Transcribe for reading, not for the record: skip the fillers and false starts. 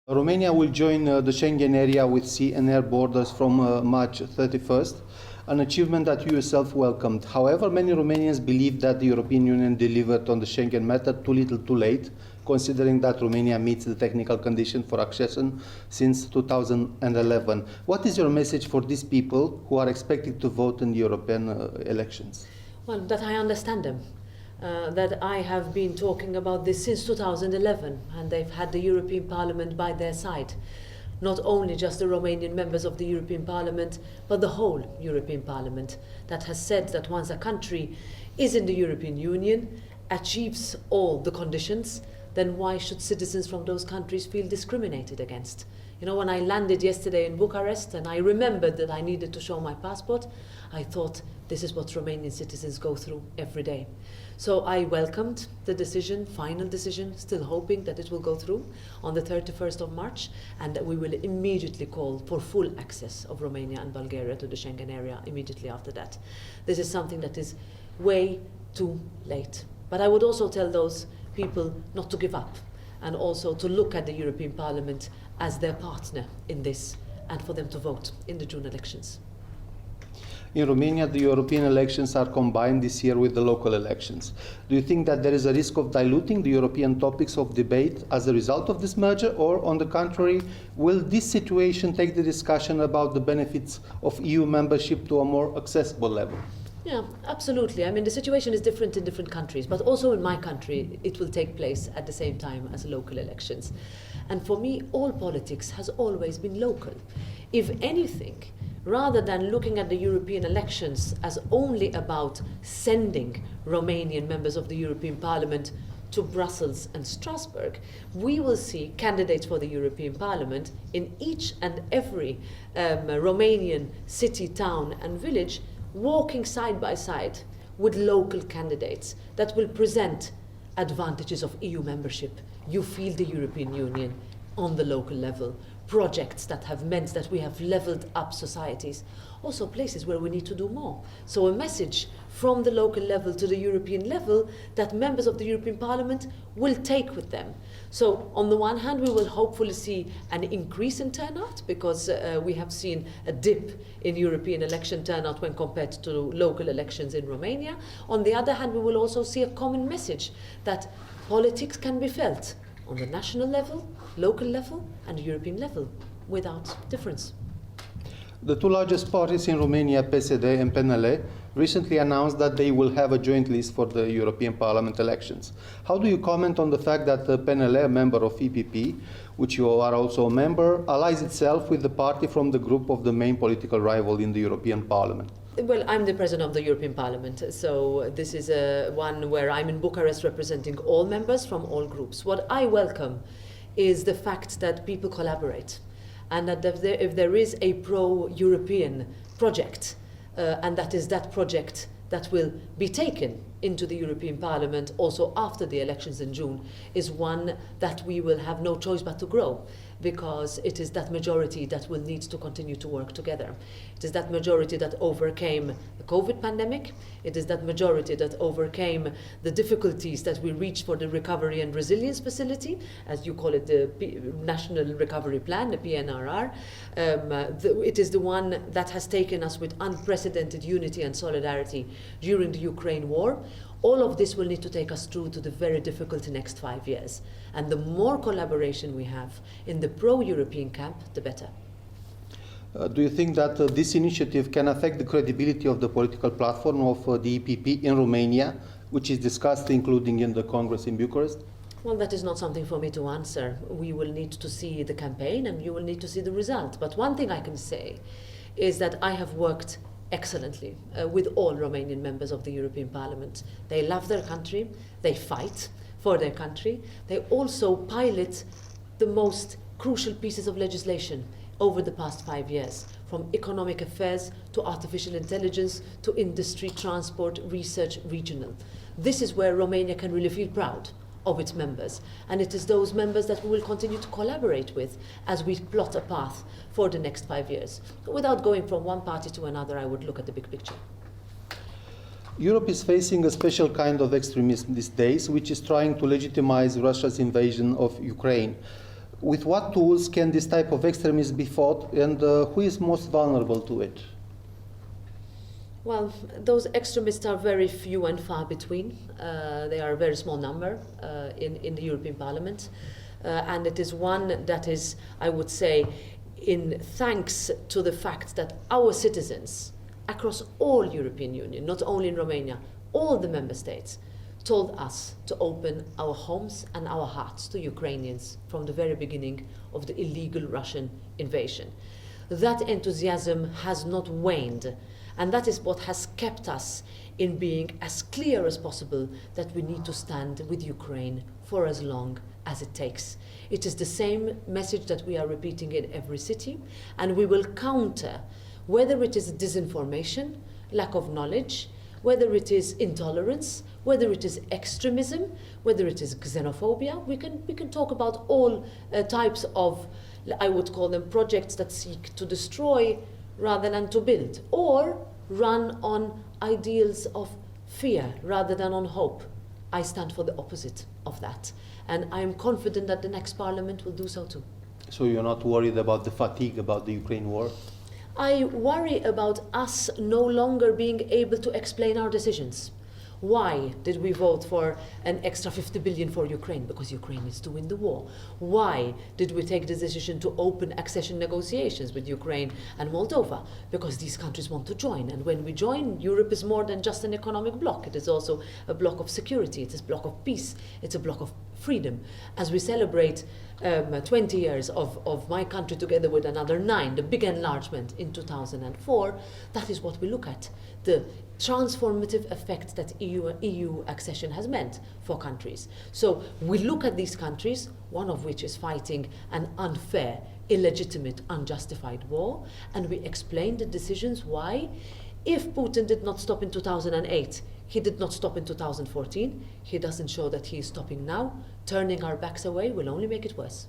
Romania will join the Schengen area with sea and air borders from March 31st, an achievement that you yourself welcomed. However, many Romanians believe that the European Union delivered on the Schengen method too little too late, considering that Romania meets the technical condition for accession since 2011. What is your message for these people who are expected to vote in the European elections? Well, that I understand them. That I have been talking about this since 2011, and they've had the European Parliament by their side. Not only just the Romanian members of the European Parliament, but the whole European Parliament, that has said that once a country is in the European Union, achieves all the conditions, then why should citizens from those countries feel discriminated against? You know, when I landed yesterday in Bucharest and I remembered that I needed to show my passport, I thought this is what Romanian citizens go through every day. So I welcomed the decision, final decision, still hoping that it will go through on the 31st of March, and that we will immediately call for full access of Romania and Bulgaria to the Schengen area immediately after that. This is something that is way too late. But I would also tell those people not to give up, and also to look at the European Parliament as their partner in this, and for them to vote in the June elections. In Romania, the European elections are combined this year with the local elections. Do you think that there is a risk of diluting the European topics of debate as a result of this merger, or on the contrary, will this situation take the discussion about the benefits of EU membership to a more accessible level? Yeah, absolutely. I mean, the situation is different in different countries, but also in my country, it will take place at the same time as local elections. And for me, all politics has always been local. If anything, rather than looking at the European elections as only about sending Romanian members of the European Parliament to Brussels and Strasbourg, we will see candidates for the European Parliament in each and every Romanian city, town and village, walking side by side with local candidates that will present advantages of EU membership. You feel the European Union on the local level, projects that have meant that we have leveled up societies, also places where we need to do more. So a message from the local level to the European level that members of the European Parliament will take with them. So on the one hand, we will hopefully see an increase in turnout, because we have seen a dip in European election turnout when compared to local elections in Romania. On the other hand, we will also see a common message that politics can be felt on the national level, local level and European level without difference. The two largest parties in Romania, PSD and PNL, recently announced that they will have a joint list for the European Parliament elections. How do you comment on the fact that the PNL, a member of EPP, which you are also a member, allies itself with the party from the group of the main political rival in the European Parliament? Well, I'm the president of the European Parliament, so this is one where I'm in Bucharest representing all members from all groups. What I welcome is the fact that people collaborate, and that if there is a pro-European project, and that is that project that will be taken into the European Parliament also after the elections in June, is one that we will have no choice but to grow, because it is that majority that will need to continue to work together. It is that majority that overcame the COVID pandemic. It is that majority that overcame the difficulties that we reached for the Recovery and Resilience Facility, as you call it, the National Recovery Plan, the PNRR. It is the one that has taken us with unprecedented unity and solidarity during the Ukraine war. All of this will need to take us through to the very difficult next 5 years. And the more collaboration we have in the pro-European camp, the better. Do you think that this initiative can affect the credibility of the political platform of the EPP in Romania, which is discussed including in the Congress in Bucharest? Well, that is not something for me to answer. We will need to see the campaign and you will need to see the result. But one thing I can say is that I have worked excellently with all Romanian members of the European Parliament. They love their country, they fight for their country, they also pilot the most crucial pieces of legislation over the past 5 years, from economic affairs to artificial intelligence to industry, transport, research, regional. This is where Romania can really feel proud of its members, and it is those members that we will continue to collaborate with as we plot a path for the next 5 years. Without going from one party to another, I would look at the big picture. Europe is facing a special kind of extremism these days, which is trying to legitimize Russia's invasion of Ukraine. With what tools can this type of extremism be fought, and who is most vulnerable to it? Well, those extremists are very few and far between. They are a very small number in the European Parliament. And it is one that is, I would say, in thanks to the fact that our citizens across all European Union, not only in Romania, all the member states, told us to open our homes and our hearts to Ukrainians from the very beginning of the illegal Russian invasion. That enthusiasm has not waned, and that is what has kept us in being as clear as possible that we need to stand with Ukraine for as long as it takes. It is the same message that we are repeating in every city, and we will counter whether it is disinformation, lack of knowledge, whether it is intolerance, whether it is extremism, whether it is xenophobia. We can talk about all types of, I would call them, projects that seek to destroy rather than to build, or run on ideals of fear rather than on hope. I stand for the opposite of that, and I am confident that the next parliament will do so too. So you're not worried about the fatigue about the Ukraine war? I worry about us no longer being able to explain our decisions. Why did we vote for an extra 50 billion for Ukraine? Because Ukraine needs to win the war. Why did we take the decision to open accession negotiations with Ukraine and Moldova? Because these countries want to join. And when we join, Europe is more than just an economic bloc. It is also a bloc of security. It is a bloc of peace. It's a bloc of freedom. As we celebrate 20 years of my country together with another 9, the big enlargement in 2004, that is what we look at. The transformative effect that EU accession has meant for countries. So we look at these countries, one of which is fighting an unfair, illegitimate, unjustified war, and we explain the decisions why. If Putin did not stop in 2008, he did not stop in 2014, he doesn't show that he is stopping now. Turning our backs away will only make it worse.